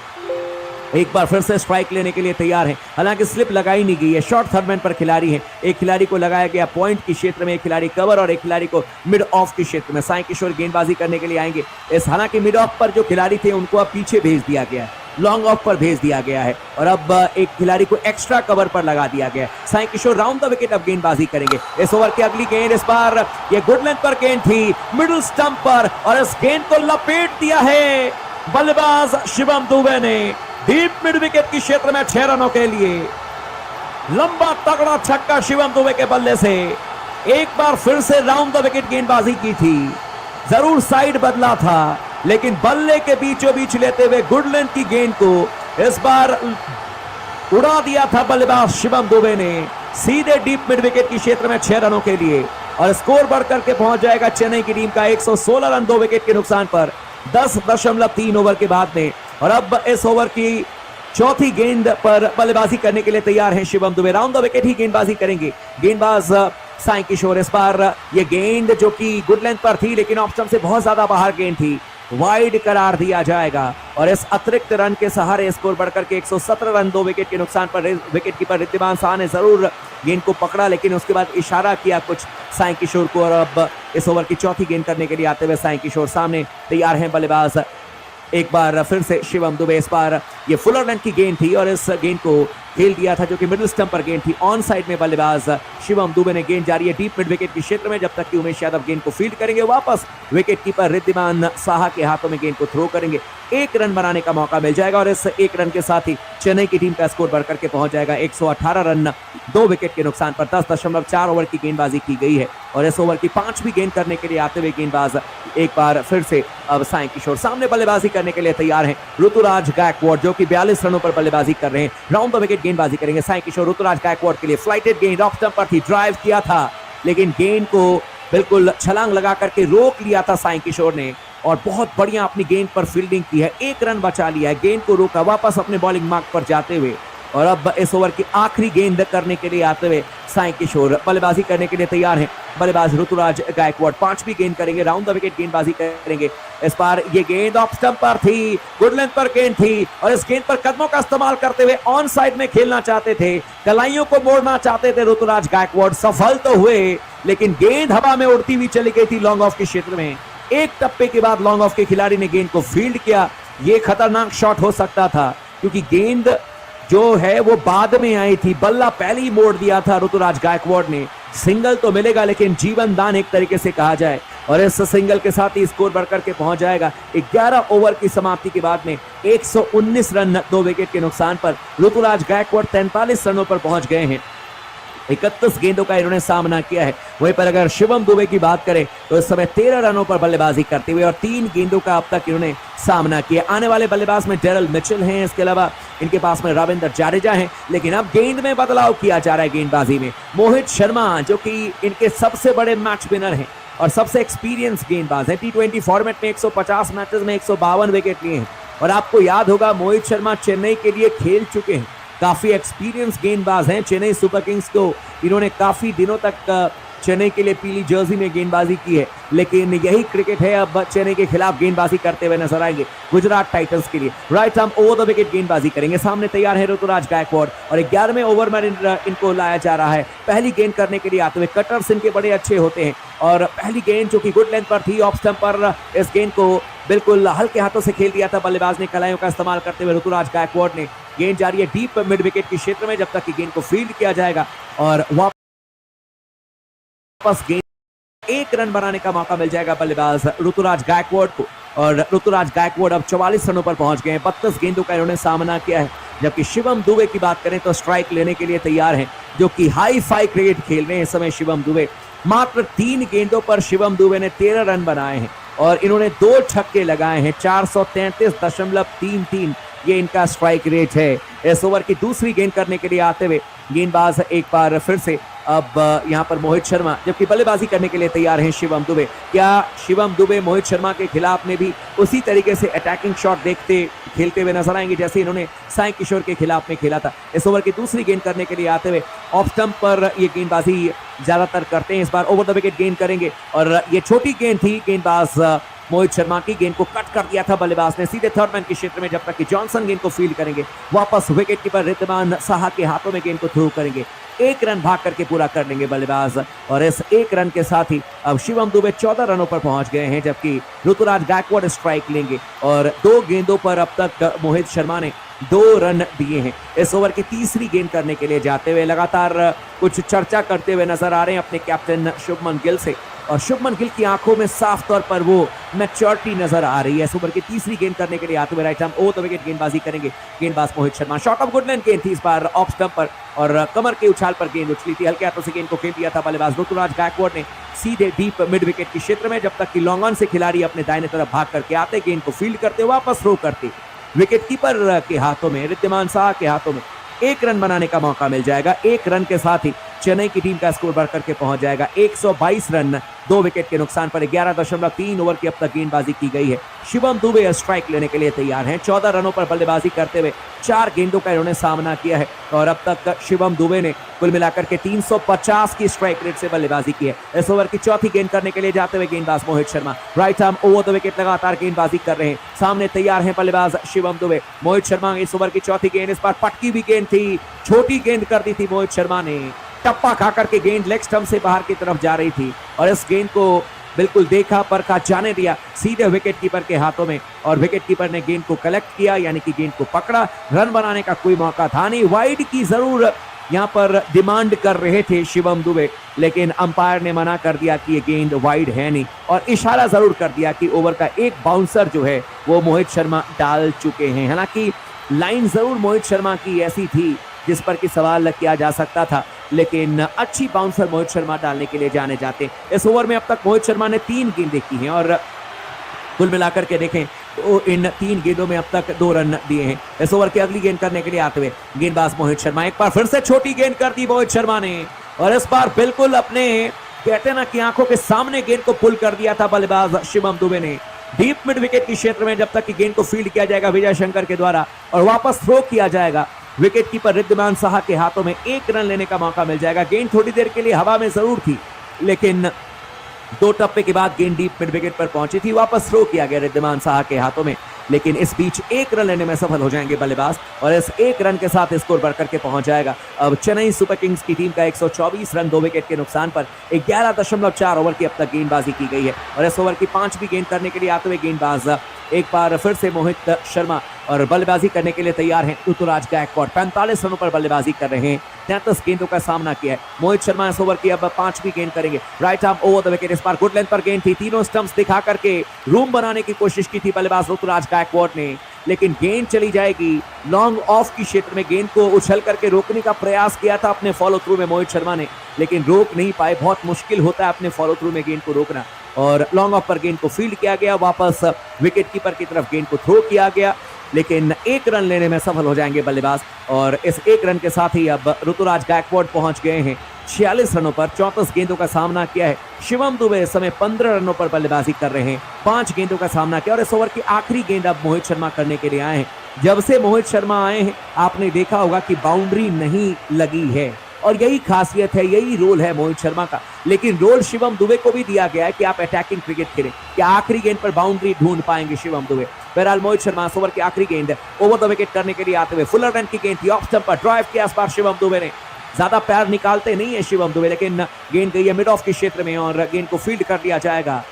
Speaker 1: एक बार फिर से स्ट्राइक लेने के लिए तैयार है। हालांकि स्लिप लगाई नहीं गई है, शॉर्ट थर्डमैन पर खिलाड़ी है। एक खिलाड़ी को लगाया गया पॉइंट की क्षेत्र में, एक खिलाड़ी कवर और एक खिलाड़ी को मिड ऑफ की क्षेत्र में। साई किशोर गेंदबाजी करने के लिए आएंगे। इस हालांकि मिड ऑफ पर जो खिलाड़ी थे उनको अब पीछे भेज दिया गया है, लॉन्ग ऑफ पर भेज दिया गया है और अब एक खिलाड़ी को एक्स्ट्रा कवर पर लगा दिया गया है। साई किशोर राउंड द विकेट अब गेंदबाजी करेंगे। इस ओवर की अगली गेंद इस बार ये गुड लेंथ पर गेंद थी, मिडिल स्टंप पर, और इस गेंद को लपेट दिया है बल्लेबाज शिवम दुबे ने डीप मिड विकेट की क्षेत्र में। 6 रनों के लिए लंबा तगड़ा छक्का शिवम दुबे के बल्ले से। एक बार फिर से राउंड द विकेट गेंदबाजी की थी, जरूर साइड बदला था, लेकिन बल्ले के बीचों बीच लेते हुए गुड लेंथ की गेंद को इस बार उड़ा दिया था बल्लेबाज शिवम दुबे ने सीधे डीप मिड विकेट की क्षेत्र में। 6 रनों के लिए और स्कोर बढ़कर के पहुंच जाएगा चेन्नई की टीम का 116 रन 2 विकेट के नुकसान पर 10.3 ओवर के बाद में। और अब इस ओवर की चौथी गेंद पर बल्लेबाजी करने के लिए तैयार हैं Shivam Dube. Round the wicket ही गेंदबाजी करेंगे गेंदबाज साई किशोर। इस बार ये गेंद जो कि गुड लेंथ पर थी लेकिन ऑफ स्टंप से बहुत ज्यादा बाहर गेंद थी, वाइड करार दिया जाएगा और इस अतिरिक्त रन के सहारे स्कोर बढ़कर के 117 रन 2 विकेट के नुकसान पर। विकेट कीपर रिद्धिमान साहा ने जरूर गेंद को पकड़ा, लेकिन उसके बाद इशारा किया कुछ साई किशोर को। और अब इस ओवर की चौथी गेंद करने के लिए आते हुए साई किशोर सामने तैयार हैं बल्लेबाज। एक बार फिर से शिवम दुबे। इस बार ये फुलर लेंथ की गेंद थी और इस गेंद को खेल दिया था जो कि मिडिल स्टंप पर गेंद थी। ऑन साइड में बल्लेबाज शिवम दुबे ने गेंद जारी है डीप मिड विकेट के क्षेत्र में, जब तक कि उमेश यादव गेंद को फील्ड करेंगे। वापस विकेट कीपर रिद्धिमान साहा के हाथों में गेंद को थ्रो करेंगे। 1 रन बनाने का मौका मिल जाएगा और इस 1 रन के साथ ही चेन्नई की टीम का स्कोर बढ़कर के पहुंच जाएगा 118 रन 2 विकेट के नुकसान पर। 10.4 ओवर की गेंदबाजी की गई है और इस ओवर की 5वीं गेंद करने के लिए आते हुए गेंदबाज एक बार फिर से अब साई किशोर सामने बल्लेबाजी करने के लिए तैयार हैं। ऋतुराज गायकवाड़ जो कि 42 रनों पर बल्लेबाजी कर रहे हैं। राउंड द विकेट गेंदबाजी करेंगे साई किशोर। ऋतुराज गायकवाड़ के लिए फ्लाइटेड गेंद ऑफ स्टंप पर थी, ड्राइव किया था लेकिन गेंद को बिल्कुल छलांग लगा करके रोक लिया था साई किशोर ने और बहुत बढ़िया अपनी गेंद पर फील्डिंग की है। 1 रन बचा लिया है, गेंद को रोका, वापस अपने बॉलिंग मार्क पर जाते हुए। और अब इस ओवर की आखिरी गेंद करने के लिए आते हुए साई किशोर बल्लेबाजी करने के लिए तैयार हैं। बल्लेबाज ऋतुराज गायकवाड़ 5वीं गेंद करेंगे, राउंड द विकेट गेंदबाजी करेंगे। इस बार ये गेंद ऑफ स्टंप पर थी, गुड लेंथ पर गेंद थी और इस गेंद पर कदमों का इस्तेमाल करते हुए ऑन साइड में खेलना चाहते थे, कलाइयों को मोड़ना चाहते थे ऋतुराज गायकवाड़। सफल तो हुए लेकिन गेंद हवा में उड़ती हुई चली गई थी लॉन्ग ऑफ के क्षेत्र में। एक टप्पे के बाद लॉन्ग ऑफ के खिलाड़ी ने गेंद को फील्ड किया। ये खतरनाक शॉट हो सकता था क्योंकि गेंद जो है वो बाद में आई थी, बल्ला पहले ही मोड़ दिया था ऋतुराज गायकवाड़ ने। सिंगल तो मिलेगा लेकिन जीवन दान एक तरीके से कहा जाए और इस सिंगल के साथ ही स्कोर बढ़कर के पहुंच जाएगा 11 ओवर की समाप्ति के बाद में 119 रन 2 विकेट के नुकसान पर। ऋतुराज गायकवाड़ 43 रनों पर पहुंच गए हैं। 31 गेंदों का इन्होंने सामना किया है। वहीं पर अगर शिवम दुबे की बात करें तो इस समय 13 रनों पर बल्लेबाजी करते हुए और 3 गेंदों का अब तक इन्होंने सामना किया। आने वाले बल्लेबाज में डेरल मिचेल हैं, इसके अलावा इनके पास में रविंद्र जडेजा हैं, लेकिन अब गेंद में बदलाव किया जा रहा है। गेंदबाजी में मोहित शर्मा जो कि इनके सबसे बड़े मैच विनर हैं और सबसे एक्सपीरियंस गेंदबाज है, T20 फॉर्मेट में 150 मैचेस में 152 विकेट लिए हैं। और आपको याद होगा मोहित शर्मा चेन्नई के लिए खेल चुके हैं, काफी एक्सपीरियंस गेंदबाज हैं। चेन्नई सुपर किंग्स को इन्होंने काफी दिनों तक चेन्नई के लिए पीली जर्सी में गेंदबाजी की है, लेकिन यही क्रिकेट है। अब चेन्नई के खिलाफ गेंदबाजी करते हुए नजर आएंगे गुजरात टाइटंस के लिए। Right arm over the wicket गेंदबाजी करेंगे। सामने तैयार है ऋतुराज गायकवाड़ और 11वें ओवर में इनको लाया जा रहा है। पहली गेंद करने के लिए आते हुए कटर्स इनके बड़े अच्छे होते हैं और पहली गेंद जो कि गुड लेंथ पर थी ऑफ स्टंप पर, इस गेंद को बिल्कुल हल्के हाथों से खेल दिया था बल्लेबाज ने। कलाइयों का इस्तेमाल करते हुए ऋतुराज गायकवाड़ ने गेंद जारी है डीप मिड विकेट के क्षेत्र में, जब तक कि गेंद को फील्ड किया जाएगा और वापस गेंद 1 रन बनाने का मौका मिल जाएगा बल्लेबाज ऋतुराज गायकवाड़ को। और ऋतुराज गायकवाड़ अब 44 रनों पर पहुंच गए हैं। 32 गेंदों का इन्होंने सामना किया है। जबकि शिवम दुबे की बात करें तो स्ट्राइक लेने के लिए तैयार हैं, जो कि हाई फाई क्रिकेट खेल रहे हैं इस समय शिवम दुबे। मात्र 3 गेंदों पर शिवम दुबे ने 13 रन बनाए हैं और इन्होंने 2 छक्के लगाए हैं। 433.33 ये इनका स्ट्राइक रेट है। इस ओवर की दूसरी गेंद करने के लिए आते हुए गेंदबाज एक बार फिर से अब यहां पर मोहित शर्मा, जबकि बल्लेबाजी करने के लिए तैयार हैं शिवम दुबे। क्या शिवम दुबे मोहित शर्मा के खिलाफ में भी उसी तरीके से अटैकिंग शॉट खेलते हुए नजर आएंगे जैसे इन्होंने साई किशोर के खिलाफ में खेला था? इस ओवर की दूसरी गेंद करने के लिए आते हुए ऑफ स्टंप पर ये गेंदबाजी ज्यादातर करते हैं। इस बार ओवर द विकेट गेंद करेंगे और ये छोटी गेंद थी। गेंदबाज मोहित शर्मा की गेंद को कट कर दिया था बल्लेबाज ने सीधे थर्ड मैन के क्षेत्र में, जब तक कि जॉनसन गेंद को फील्ड करेंगे। वापस विकेट कीपर रिद्धिमान साहा के हाथों में गेंद को थ्रो करेंगे। 1 रन भाग करके पूरा कर लेंगे बल्लेबाज और इस 1 रन के साथ ही अब शिवम दुबे 14 रनों पर पहुंच गए हैं, जबकि ऋतुराज गायकवाड़ स्ट्राइक लेंगे और 2 गेंदों पर अब तक मोहित शर्मा ने 2 रन दिए हैं। इस ओवर की तीसरी गेंद करने के लिए जाते हुए लगातार कुछ चर्चा करते हुए नजर आ रहे हैं अपने कैप्टन शुभमन गिल से, और शुभमन गिल की आंखों में साफ तौर पर वो मैच्योरिटी नजर आ रही है। इस ओवर की तीसरी गेंद करने के लिए आते हुए right arm over the wicket गेंदबाजी करेंगे गेंदबाज Mohit Sharma. Short of good length गेंद थी इस बार ऑफ स्टंप पर और कमर के उछाल पर गेंद उछली थी। हल्के हाथों से गेंद को खेल दिया था बल्लेबाज ऋतुराज गायकवाड़ ने सीधे डीप मिड विकेट के क्षेत्र में, जब तक कि लॉन्ग ऑन से खिलाड़ी अपने दाहिने तरफ भाग करके आते, गेंद को फील्ड करते वापस थ्रो करते। विकेट कीपर के हाथों में, रिद्धिमान साहा के हाथों में 1 रन बनाने का मौका मिल जाएगा। 1 रन के साथ ही चेन्नई की टीम का स्कोर बढ़ करके पहुंच जाएगा 122 रन 2 विकेट के नुकसान पर। 11.3 ओवर की अब तक गेंदबाजी की गई है। शिवम दुबे स्ट्राइक लेने के लिए तैयार हैं। 14 रनों पर बल्लेबाजी करते हुए 4 गेंदों का इन्होंने सामना किया है और अब तक शिवम दुबे ने कुल मिलाकर के 350 की स्ट्राइक रेट से बल्लेबाजी की है। इस ओवर की चौथी गेंद करने के लिए जाते हुए गेंदबाज Mohit Sharma right arm over the wicket लगातार गेंदबाजी कर रहे हैं। सामने तैयार हैं बल्लेबाज शिवम दुबे। मोहित शर्मा इस ओवर की चौथी गेंद, इस बार पटकी भी गेंद थी, छोटी गेंद कर दी थी मोहित शर्मा ने। टप्पा खाकर के गेंद लेग स्टंप से बाहर की तरफ जा रही थी और इस गेंद को बिल्कुल देखा परखा जाने दिया सीधे विकेट कीपर के हाथों में और विकेट कीपर ने गेंद को कलेक्ट किया, यानी कि गेंद को पकड़ा। रन बनाने का कोई मौका था नहीं। वाइड की जरूर यहां पर डिमांड कर रहे थे शिवम दुबे, लेकिन अंपायर ने मना कर दिया कि ये गेंद वाइड है नहीं और इशारा जरूर कर दिया कि ओवर का एक बाउंसर जो है वो मोहित शर्मा डाल चुके हैं। हालांकि लाइन जरूर मोहित शर्मा की ऐसी थी जिस पर कि सवाल किया जा सकता था, लेकिन अच्छी बाउंसर मोहित शर्मा डालने के लिए जाने जाते। इस ओवर में अब तक मोहित शर्मा ने 3 गेंदें की हैं और कुल मिलाकर के देखें तो इन 3 गेंदों में अब तक 2 रन दिए हैं। इस ओवर की अगली गेंद करने के लिए आते हुए गेंदबाज मोहित शर्मा, एक बार फिर से छोटी गेंद कर दी मोहित शर्मा ने और इस बार बिल्कुल अपने कहते ना कि आंखों के सामने गेंद को पुल कर दिया था बल्लेबाज शिवम दुबे ने डीप मिड विकेट के क्षेत्र में, जब तक कि गेंद को फील्ड किया जाएगा विजय शंकर के द्वारा और वापस थ्रो किया जाएगा। विकेट कीपर रिद्धिमान साहा के हाथों में 1 रन लेने का मौका मिल जाएगा। गेंद थोड़ी देर के लिए हवा में जरूर थी, लेकिन 2 टप्पे के बाद गेंद डीप मिड विकेट पर पहुंची थी। वापस थ्रो किया गया रिद्धिमान साहा के हाथों में, लेकिन इस बीच 1 रन लेने में सफल हो जाएंगे बल्लेबाज और इस 1 रन के साथ स्कोर बढ़कर के पहुंच जाएगा अब चेन्नई सुपर किंग्स की टीम का 124 रन 2 विकेट के नुकसान पर। 11.4 ओवर की अब तक गेंदबाजी की गई है और इस ओवर की 5वीं गेंद करने के लिए आते हुए गेंदबाज एक बार फिर से मोहित शर्मा और बल्लेबाजी करने के लिए तैयार हैं ऋतुराज गायकवाड़। 45 रनों पर बल्लेबाजी कर रहे हैं, 33 गेंदों का सामना किया है। मोहित शर्मा इस ओवर की अब 5वीं गेंद करेंगे। Right arm over the wicket, इस बार गुड लेंथ पर गेंद थी, तीनों स्टंप्स दिखा करके रूम बनाने की कोशिश की थी बल्लेबाज ऋतुराज गायकवाड़ ने, लेकिन गेंद चली जाएगी लॉन्ग ऑफ की क्षेत्र में। गेंद को उछल करके रोकने का प्रयास किया था अपने फॉलो थ्रू में मोहित शर्मा ने, लेकिन रोक नहीं पाए। बहुत मुश्किल होता है अपने फॉलो थ्रू में गेंद को रोकना, और लॉन्ग ऑफ पर गेंद को फील्ड किया गया, वापस विकेट कीपर की तरफ गेंद को थ्रो किया गया, लेकिन 1 रन लेने में सफल हो जाएंगे बल्लेबाज। और इस 1 रन के साथ ही अब ऋतुराज गायकवाड़ पहुंच गए हैं 46 रनों पर। 34 गेंदों का सामना किया है। शिवम दुबे इस समय 15 रनों पर बल्लेबाजी कर रहे हैं, 5 गेंदों का सामना किया, और इस ओवर की आखिरी गेंद अब मोहित शर्मा करने के लिए आए हैं। जब से मोहित शर्मा आए हैं आपने देखा होगा कि बाउंड्री नहीं लगी है, और यही खासियत है, यही रोल है मोहित शर्मा का। लेकिन रोल शिवम दुबे को भी दिया गया है कि आप अटैकिंग क्रिकेट खेलें, कि आखिरी गेंद पर बाउंड्री ढूंढ पाएंगे शिवम दुबे। बहरहाल मोहित शर्मा ओवर की आखिरी गेंद ओवर द विकेट करने के लिए आते हुए, फुलर रन की गेंद थी, ऑफ स्टंप पर ड्राइव के आसपास शिवम दुबे ने, ज्यादा पैर निकालते नहीं है शिवम दुबे, लेकिन गेंद गई है मिड ऑफ के क्षेत्र में और गेंद को फील्ड कर दिया जाएगा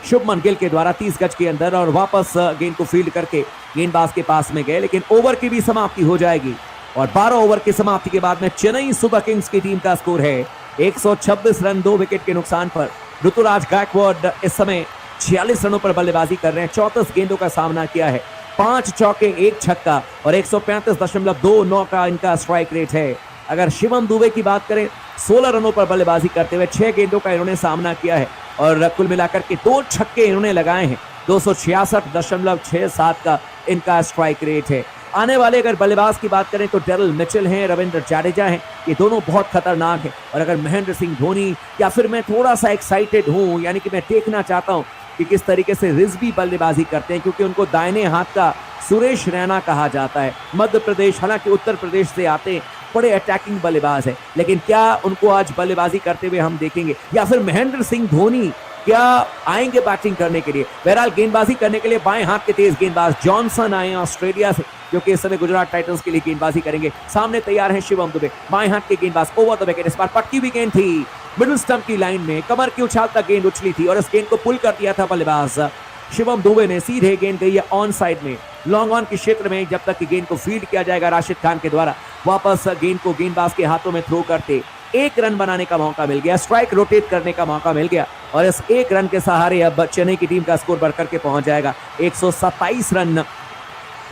Speaker 1: शुभमन गिल के द्वारा 30 गज के अंदर, और वापस गेंद को फील्ड करके गेंदबाज के पास में गए, लेकिन ओवर की भी समाप्ति हो जाएगी। और 12 ओवर की समाप्ति के बाद में चेन्नई सुपर किंग्स की टीम का स्कोर है 126 रन 2 विकेट के नुकसान पर। ऋतुराज गायकवाड़ इस समय 46 रनों पर बल्लेबाजी कर रहे हैं, 34 गेंदों का सामना किया है, 5 चौके 1 छक्का और 135.29 का इनका स्ट्राइक रेट है। अगर शिवम दुबे की बात करें 16 रनों पर बल्लेबाजी करते हुए 6 गेंदों का इन्होंने सामना किया है, और कुल मिलाकर के 2 छक्के इन्होंने लगाए हैं। 266.67 का इनका स्ट्राइक रेट है। आने वाले अगर बल्लेबाज की बात करें तो डेरिल मिचेल हैं, रविंद्र जडेजा हैं, ये दोनों बहुत खतरनाक हैं। और अगर महेंद्र सिंह धोनी, या फिर मैं थोड़ा सा एक्साइटेड हूं, यानी कि मैं देखना चाहता हूं कि किस तरीके से रिजवी बल्लेबाजी करते हैं, क्योंकि उनको दाहिने हाथ का सुरेश रैना कहा जाता है। मध्य प्रदेश, हालांकि उत्तर प्रदेश से आते हैं, बड़े अटैकिंग बल्लेबाज है, लेकिन क्या उनको आज बल्लेबाजी करते हुए हम देखेंगे, या फिर महेंद्र सिंह धोनी क्या आएंगे बैटिंग करने के लिए। बहरहाल गेंदबाजी करने के लिए बाएं हाथ के तेज गेंदबाज जॉनसन आए हैं ऑस्ट्रेलिया से, जो कि इस समय गुजरात टाइटंस के लिए गेंदबाजी करेंगे। सामने तैयार है शिवम दुबे, बाएं हाथ के गेंदबाज, ओवर द विकेट, इस बार पटकी भी गेंद थी, मिडिल स्टंप की लाइन में कमर की उछाल तक गेंद उछली थी, और इस गेंद को पुल कर दिया था बल्लेबाज शिवम दुबे ने। सीधे गेंद गई है ऑन साइड में, लॉन्ग ऑन के क्षेत्र में, जब तक कि गेंद को फील्ड किया जाएगा राशिद खान के द्वारा। वापस गेंद को गेंदबाज के हाथों में थ्रो करते 1 रन बनाने का मौका मिल गया, स्ट्राइक रोटेट करने का मौका मिल गया, और इस 1 रन के सहारे अब चेन्नई की टीम का स्कोर बढ़कर के पहुंच जाएगा 127 रन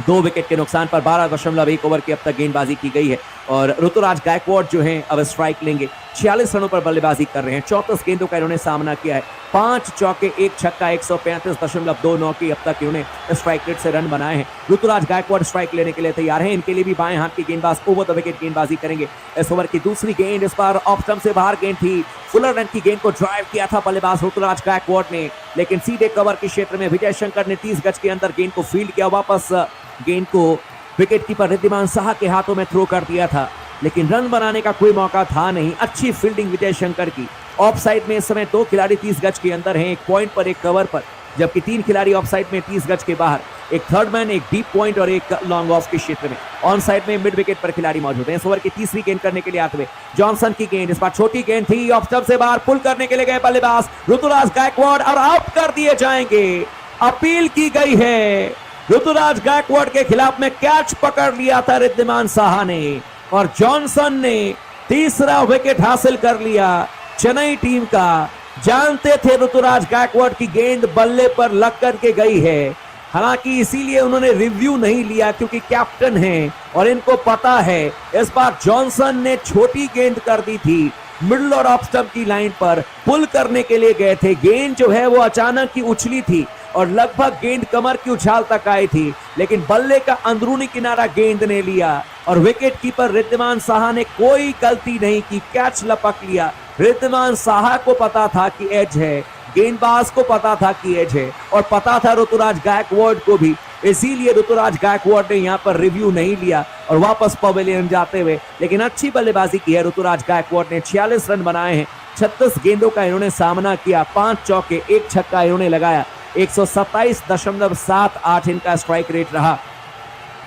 Speaker 1: 2 विकेट के नुकसान पर। 12.1 ओवर की अब तक गेंदबाजी की गई है, और ऋतुराज गायकवाड़ जो हैं अब स्ट्राइक लेंगे। 46 रनों पर बल्लेबाजी कर रहे हैं, 34 गेंदों का इन्होंने सामना किया है, 5 चौके 1 छक्का, 135.29 की अब तक इन्होंने स्ट्राइक रेट से रन बनाए हैं। ऋतुराज गायकवाड़ स्ट्राइक लेने के लिए तैयार हैं, इनके लिए भी बाएं हाथ के गेंदबाज ओवर द विकेट गेंदबाजी करेंगे। इस ओवर की दूसरी गेंद, इस बार ऑफ स्टंप से बाहर गेंद थी, फुलर रन की गेंद को ड्राइव किया था बल्लेबाज ऋतुराज गायकवाड़ ने, लेकिन सीधे कवर के क्षेत्र में विजय शंकर ने 30 गज के अंदर गेंद को फील्ड किया। वापस गेंद को विकेट कीपर रिद्धिमान साहा के हाथों में थ्रो कर दिया था, लेकिन रन बनाने का कोई मौका था नहीं। अच्छी फील्डिंग विजय शंकर की। ऑफ साइड में इस समय 2 खिलाड़ी 30 गज के अंदर हैं, 1 पॉइंट पर 1 कवर पर, जबकि 3 खिलाड़ी ऑफ साइड में 30 गज के बाहर, एक थर्ड मैन, एक डीप पॉइंट और एक लॉन्ग ऑफ के क्षेत्र में। ऑन साइड में मिड विकेट पर खिलाड़ी मौजूद हैं। इस ओवर की तीसरी गेंद करने के लिए आते हुए जॉनसन की गेंद, इस बार छोटी गेंद थी, ऑफ स्टंप से बाहर पुल करने के लिए गए बल्लेबाज ऋतुराज गायकवाड़, और आउट कर दिए जाएंगे। अपील की गई है, ऋतुराज गायकवाड़ के खिलाफ में कैच पकड़ लिया था रिद्धिमान साहा ने, और जॉनसन ने तीसरा विकेट हासिल कर लिया चेन्नई टीम का। जानते थे ऋतुराज गायकवाड़ की गेंद बल्ले पर लग करके गई है, हालांकि इसीलिए उन्होंने रिव्यू नहीं लिया, क्योंकि कैप्टन हैं और इनको पता है। इस बार जॉनसन ने छोटी गेंद कर दी थी, मिडल और ऑफ स्टंप की लाइन पर पुल करने के लिए गए थे। गेंद जो है वो अचानक ही उछली थी और लगभग गेंद कमर की उछाल तक आई थी, लेकिन बल्ले का अंदरूनी किनारा गेंद ने लिया, और विकेट कीपर रिद्धिमान साहा ने कोई गलती नहीं की, कैच लपक लिया। रिद्धिमान साहा को पता था कि एज है, गेंदबाज को पता था कि एज है, और पता था ऋतुराज गायकवाड़ को भी, इसीलिए ऋतुराज गायकवाड़ ने यहाँ पर रिव्यू नहीं लिया और वापस पवेलियन जाते हुए। लेकिन अच्छी बल्लेबाजी की है ऋतुराज गायकवाड़ ने, 46 रन बनाए हैं, 36 गेंदों का इन्होंने सामना किया, 5 चौके 1 छक्का इन्होंने लगाया, 127.78 इनका स्ट्राइक रेट रहा,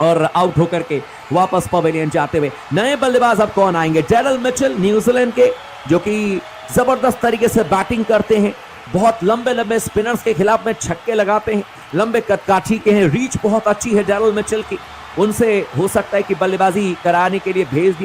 Speaker 1: और आउट होकर के वापस पवेलियन जाते हुए। नए बल्लेबाज अब कौन आएंगे? डेरिल मिचेल न्यूजीलैंड के, जो कि जबरदस्त तरीके से बैटिंग करते हैं, बहुत लंबे लंबे स्पिनर्स के खिलाफ में छक्के लगाते हैं, लंबे कदकाठी के हैं, रीच बहुत अच्छी है डैरिल मिचेल की, उनसे हो सकता है कि बल्लेबाजी कराने के लिए भेज दिया